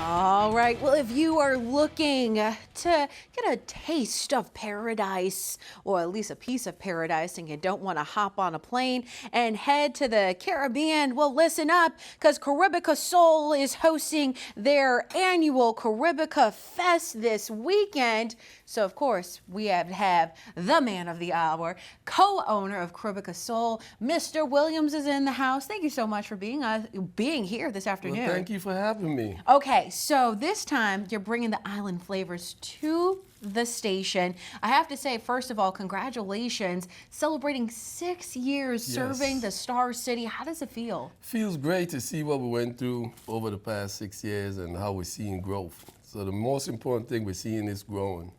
All right, well, if you are looking to get a taste of paradise, or at least a piece of paradise, and you don't want to hop on a plane and head to the Caribbean, well, listen up, because Caribbica Soul is hosting their annual Caribbica Fest this weekend. So, of course, we have to have the man of the hour, co-owner of Caribbica Soul, Mr. Williams is in the house. Thank you so much for being here this afternoon. Well, thank you for having me. Okay, so this time you're bringing the island flavors to the station. I have to say, first of all, congratulations, celebrating 6 years serving the Star City. How does it feel? Feels great to see what we went through over the past 6 years and how we're seeing growth. So the most important thing we're seeing is growing.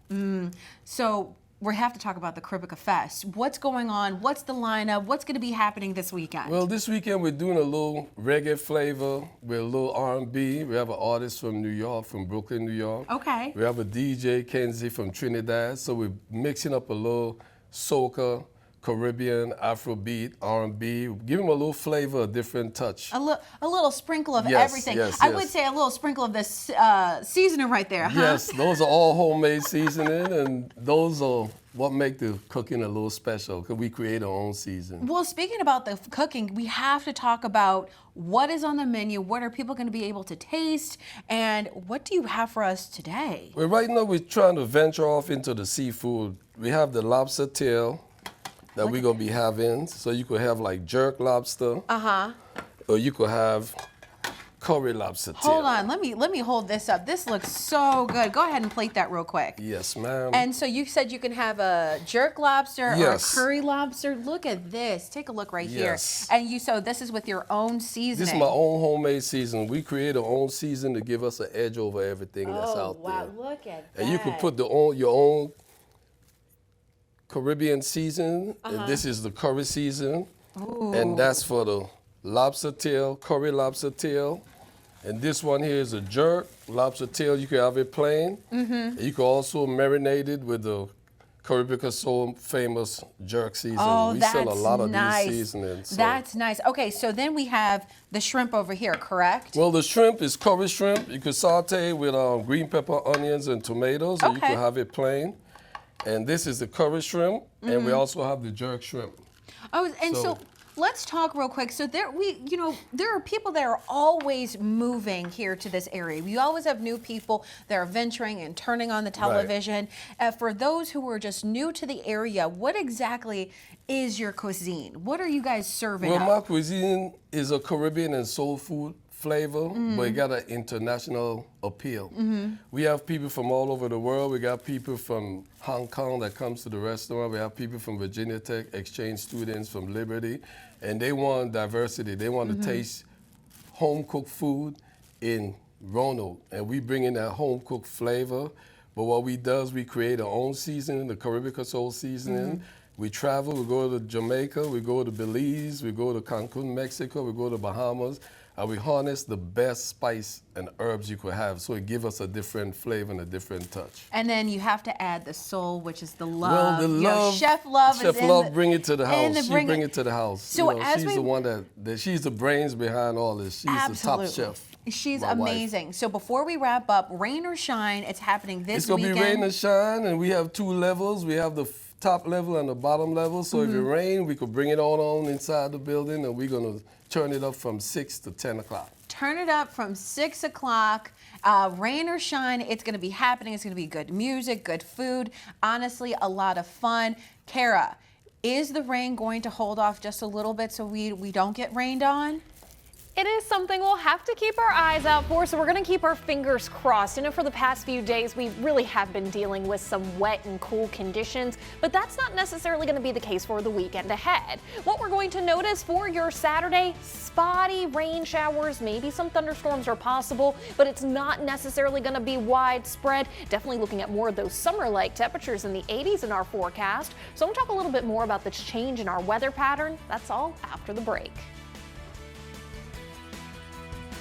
So we have to talk about the Caribbica Fest. What's going on? What's the lineup? What's going to be happening this weekend? Well, this weekend we're doing a little reggae flavor with a little R&B. We have an artist from New York, from Brooklyn, New York. Okay. We have a DJ, Kenzie, from Trinidad. So we're mixing up a little soca, Caribbean, Afrobeat, R&B, give them a little flavor, a different touch. A little sprinkle of Yes, everything. yes, I yes. would say a little sprinkle of this seasoning right there, huh? Yes, those are all homemade seasoning, and those are what make the cooking a little special, because we create our own season. Well, speaking about the cooking, we have to talk about what is on the menu, what are people going to be able to taste, and what do you have for us today? Well, right now we're trying to venture off into the seafood. We have the lobster tail that we're going to be having. So you could have like jerk lobster, or you could have curry lobster tail. Hold on, let me hold this up. This looks so good. Go ahead and plate that real quick. Yes, ma'am. And so you said you can have a jerk lobster or a curry lobster. Look at this. Take a look right here. And so this is with your own seasoning. This is my own homemade season. We create our own season to give us an edge over everything that's out there. Oh, wow, look at that. And you can put your own Caribbean season, and this is the curry season, and that's for the lobster tail, curry lobster tail. And this one here is a jerk lobster tail. You can have it plain. And you can also marinate it with the Caribbica Soul famous jerk season. Oh, we that's sell a lot of nice. these seasonings. So. That's nice. Okay, so then we have the shrimp over here, correct? Well, the shrimp is curry shrimp. You could saute with green pepper, onions, and tomatoes, or you could have it plain. And this is the curry shrimp, and we also have the jerk shrimp. Oh, and so let's talk real quick. So there are people that are always moving here to this area. We always have new people that are venturing and turning on the television. For those who are just new to the area, what exactly is your cuisine? What are you guys serving? Well, my cuisine is a Caribbean and soul food flavor, but it got an international appeal. We have people from all over the world. We got people from Hong Kong that comes to the restaurant. We have people from Virginia Tech, exchange students from Liberty, and they want diversity. They want to taste home-cooked food in Roanoke, and we bring in that home-cooked flavor. But what we do is we create our own seasoning, the Caribbica Soul seasoning. We travel, we go to Jamaica, we go to Belize, we go to Cancun, Mexico, we go to Bahamas, and we harness the best spice and herbs you could have, so it gives us a different flavor and a different touch. And then you have to add the soul, which is the love. Well, the love, Chef Love Chef Love bring it to the house. She bring it to the house. So she's the one that she's the brains behind all this. She's the top chef. She's amazing. Wife. So before we wrap up, rain or shine, it's happening this weekend. It's gonna be rain or shine, and we have 2 levels. We have the top level and the bottom level. So if it rains, we could bring it on inside the building, and we're gonna turn it up from 6 to 10 o'clock. Turn it up from 6 o'clock. Rain or shine, it's gonna be happening. It's gonna be good music, good food. Honestly, a lot of fun. Kara, is the rain going to hold off just a little bit so we don't get rained on? It is something we'll have to keep our eyes out for, so we're going to keep our fingers crossed. You know, for the past few days, we really have been dealing with some wet and cool conditions, but that's not necessarily going to be the case for the weekend ahead. What we're going to notice for your Saturday, spotty rain showers, maybe some thunderstorms are possible, but it's not necessarily going to be widespread. Definitely looking at more of those summer-like temperatures in the 80s in our forecast. So I'm going to talk a little bit more about this change in our weather pattern. That's all after the break.